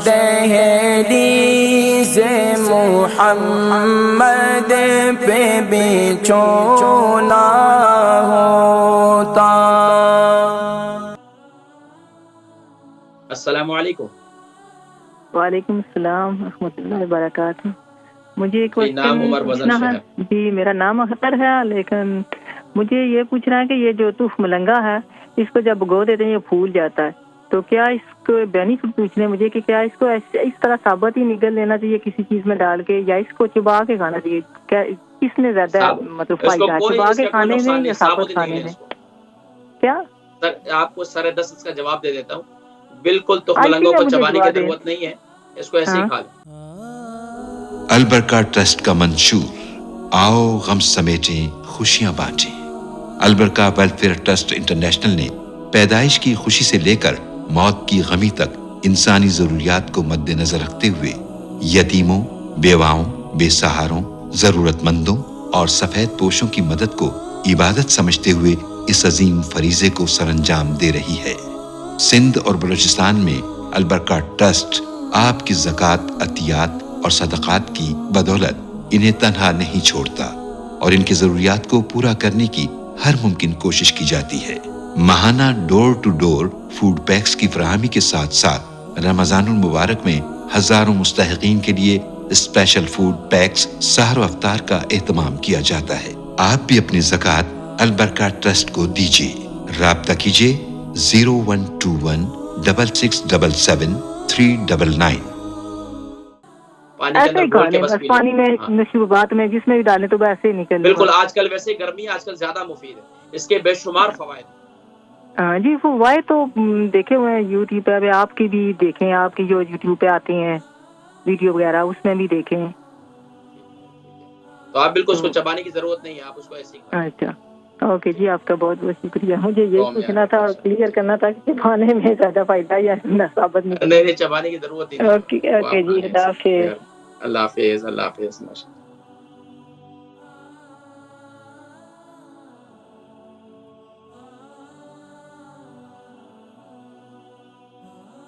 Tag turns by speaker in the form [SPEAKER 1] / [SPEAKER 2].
[SPEAKER 1] دہلیز محمد پہ بچھونا ہوتا۔
[SPEAKER 2] السلام علیکم۔
[SPEAKER 3] وعلیکم السلام ورحمۃ اللہ وبرکاتہ۔ مجھے ایک
[SPEAKER 2] نام عمر
[SPEAKER 3] پوچھنا ہے۔ جی میرا نام اختر ہے، لیکن مجھے یہ پوچھنا ہے کہ یہ جو تف ملنگا ہے اس کو جب بھگو دیتے ہیں یہ پھول جاتا ہے، تو کیا اس کو بینیفٹ پوچھنے مجھے کہ کیا اس کو اس طرح ثابت ہی نگل لینا چاہیے کسی چیز میں ڈال کے، یا اس کو چبا کے کھانا چاہیے؟ کیا کس نے زیادہ مطلب فائدہ ہے، چبا کے کھانے میں یا ثابت کھانے میں؟ کیا
[SPEAKER 2] سر آپ کو سر دست اس کا جواب دے دیتا ہوں۔ بالکل تف ملنگوں کو چبانے کی ضرورت نہیں ہے، اس کو ایسے ہی کھا لیں۔
[SPEAKER 4] البرکہ ٹرسٹ کا منشور، آؤ غم سمیٹیں خوشیاں بانٹیں۔ البرکہ ویلفیئر ٹرسٹ انٹرنیشنل نے پیدائش کی خوشی سے لے کر موت کی غمی تک انسانی ضروریات کو مد نظر رکھتے ہوئے یتیموں، بیواؤں، بے سہاروں، ضرورت مندوں اور سفید پوشوں کی مدد کو عبادت سمجھتے ہوئے اس عظیم فریضے کو سر انجام دے رہی ہے۔ سندھ اور بلوچستان میں البرکہ ٹرسٹ آپ کی زکوٰۃ، عطیات اور صدقات کی بدولت انہیں تنہا نہیں چھوڑتا اور ان کی ضروریات کو پورا کرنے کی ہر ممکن کوشش کی جاتی ہے۔ ماہانہ ڈور ٹو ڈور فوڈ پیکس کی فراہمی کے ساتھ ساتھ رمضان المبارک میں ہزاروں مستحقین کے لیے اسپیشل فوڈ پیکس سحر و افطار کا اہتمام کیا جاتا ہے۔ آپ بھی اپنی زکوٰۃ البرکہ ٹرسٹ کو دیجیے۔ رابطہ کیجیے 0121667739۔
[SPEAKER 3] ایسے ہی کھانے بس پانی میں نشوبات میں جس میں بھی ڈالیں تو ویسے ہی نکل۔
[SPEAKER 2] بالکل، آج کل ویسے گرمی آج کل زیادہ مفید ہے، اس کے بے شمار فوائد۔
[SPEAKER 3] جی فوائد تو دیکھے ہوئے ہیں یوٹیوب پہ، آپ کی بھی دیکھیں، آپ کی جو یوٹیوب پہ آتی ہیں ویڈیو وغیرہ اس میں بھی دیکھیں،
[SPEAKER 2] تو آپ بالکل اس کو چبانے کی ضرورت نہیں ہے، آپ اس کو ایسے ہی کھائیں۔
[SPEAKER 3] اچھا اوکے جی، آپ کا بہت بہت شکریہ۔ مجھے یہ پوچھنا تھا اور کلیئر کرنا تھا کہ کھانے میں زیادہ فائدہ یا ثابت نہیں۔
[SPEAKER 2] نہیں چبانے کی ضرورت نہیں۔
[SPEAKER 3] اوکے جی، اللہ حافظ۔
[SPEAKER 2] اللہ حافظ، اللہ حافظ۔